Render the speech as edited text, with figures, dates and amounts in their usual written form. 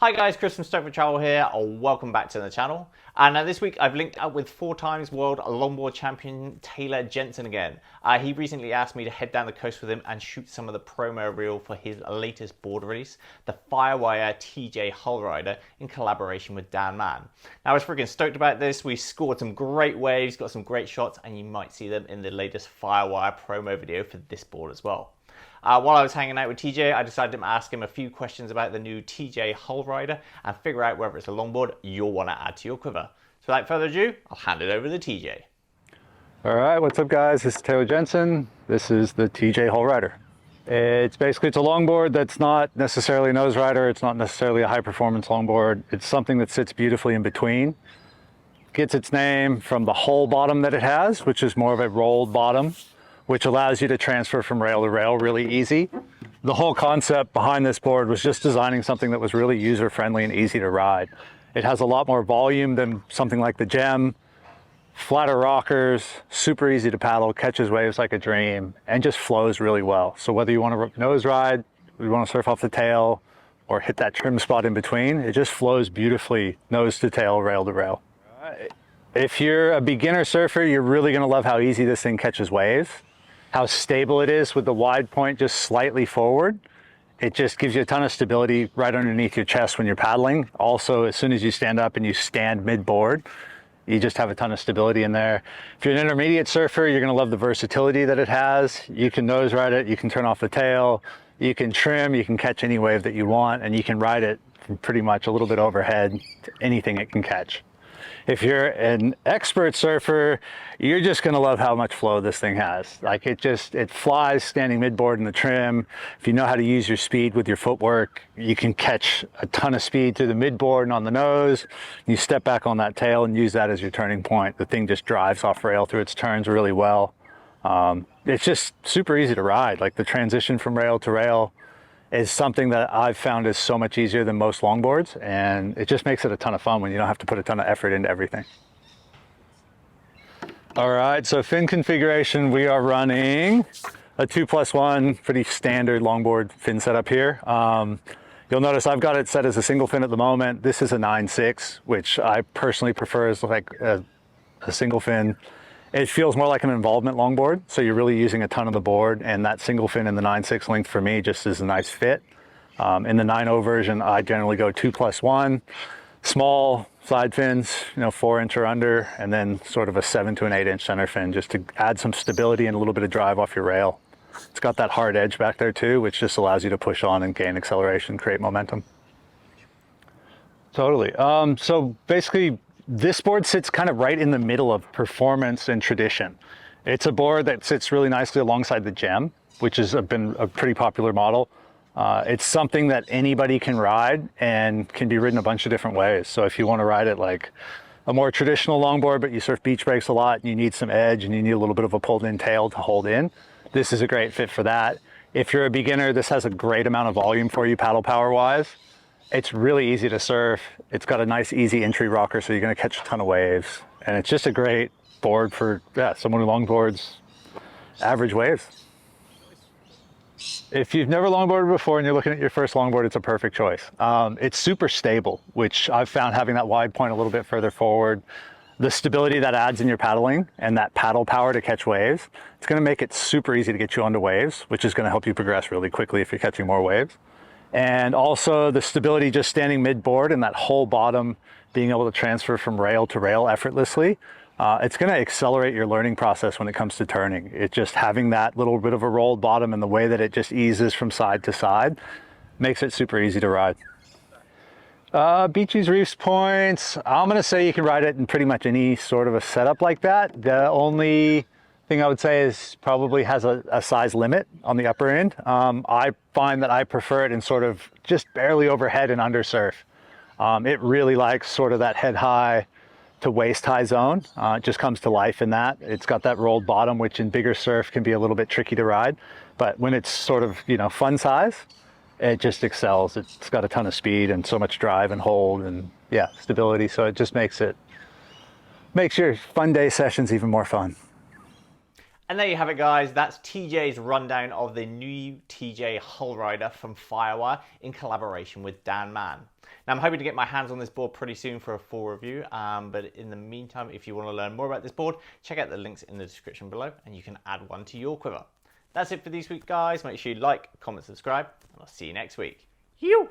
Hi guys, Chris from Stoked Travel here. Welcome back to the channel. And this week I've linked up with 4-time world longboard champion Taylor Jensen again. He recently asked me to head down the coast with him and shoot some of the promo reel for his latest board release, the Firewire TJ Hull Rider, in collaboration with Dan Mann. Now I was freaking stoked about this. We scored some great waves, got some great shots, and you might see them in the latest Firewire promo video for this board as well. While I was hanging out with TJ, I decided to ask him a few questions about the new TJ Hull Rider and figure out whether it's a longboard you'll want to add to your quiver. So without further ado, I'll hand it over to TJ. All right, what's up guys? This is Taylor Jensen. This is the TJ Hull Rider. It's a longboard that's not necessarily a nose rider. It's not necessarily a high performance longboard. It's something that sits beautifully in between. Gets its name from the hull bottom that it has, which is more of a rolled bottom, which allows you to transfer from rail to rail really easy. The whole concept behind this board was just designing something that was really user-friendly and easy to ride. It has a lot more volume than something like the Gem, flatter rockers, super easy to paddle, catches waves like a dream, and just flows really well. So whether you want to nose ride, you want to surf off the tail, or hit that trim spot in between, it just flows beautifully nose to tail, rail to rail. If you're a beginner surfer, you're really going to love how easy this thing catches waves. How stable it is with the wide point just slightly forward. It just gives you a ton of stability right underneath your chest when you're paddling. Also, as soon as you stand up and you stand mid-board, you just have a ton of stability in there. If you're an intermediate surfer, you're gonna love the versatility that it has. You can nose ride it, you can turn off the tail, you can trim, you can catch any wave that you want, and you can ride it from pretty much a little bit overhead to anything it can catch. If you're an expert surfer, you're just gonna love how much flow this thing has. Like it flies standing midboard in the trim. If you know how to use your speed with your footwork, you can catch a ton of speed through the midboard and on the nose. You step back on that tail and use that as your turning point. The thing just drives off rail through its turns really well. It's just super easy to ride. Like the transition from rail to rail is something that I've found is so much easier than most longboards, and it just makes it a ton of fun when you don't have to put a ton of effort into everything. All right, so fin configuration, we are running a 2+1, pretty standard longboard fin setup here. You'll notice I've got it set as a single fin at the moment. This is a 9/6, which I personally prefer as like a single fin. It feels more like an involvement longboard, so you're really using a ton of the board, and that single fin in the 9/6 length for me just is a nice fit. In the 9.0 version, I generally go 2+1, small side fins, 4-inch or under, and then sort of a 7 to an 8-inch center fin just to add some stability and a little bit of drive off your rail. It's got that hard edge back there too, which just allows you to push on and gain acceleration, create momentum. Totally. So basically, this board sits kind of right in the middle of performance and tradition. It's a board that sits really nicely alongside the Gem, which has been a pretty popular model. It's something that anybody can ride and can be ridden a bunch of different ways. So if you want to ride it like a more traditional longboard, but you surf beach breaks a lot and you need some edge and you need a little bit of a pulled in tail to hold in, this is a great fit for that. If you're a beginner, this has a great amount of volume for you paddle power wise. It's really easy to surf. It's got a nice easy entry rocker, so you're gonna catch a ton of waves. And it's just a great board for someone who longboards average waves. If you've never longboarded before and you're looking at your first longboard, it's a perfect choice. It's super stable, which I've found having that wide point a little bit further forward, the stability that adds in your paddling and that paddle power to catch waves, it's gonna make it super easy to get you onto waves, which is gonna help you progress really quickly if you're catching more waves. And also the stability just standing mid-board and that whole bottom being able to transfer from rail to rail effortlessly. It's going to accelerate your learning process when it comes to turning. It's just having that little bit of a rolled bottom and the way that it just eases from side to side makes it super easy to ride. Beaches, reefs, points, I'm going to say you can ride it in pretty much any sort of a setup like that. The only thing I would say is probably has a size limit on the upper end. I find that I prefer it in sort of just barely overhead and under surf. It really likes sort of that head high to waist high zone. It just comes to life in that. It's got that rolled bottom, which in bigger surf can be a little bit tricky to ride. But when it's sort of, fun size, it just excels. It's got a ton of speed and so much drive and hold and stability. So it just makes your fun day sessions even more fun. And there you have it guys, that's TJ's rundown of the new TJ Hull Rider from Firewire in collaboration with Dan Mann. Now, I'm hoping to get my hands on this board pretty soon for a full review, but in the meantime, if you want to learn more about this board, check out the links in the description below and you can add one to your quiver. That's it for this week, guys. Make sure you like, comment, subscribe, and I'll see you next week. You.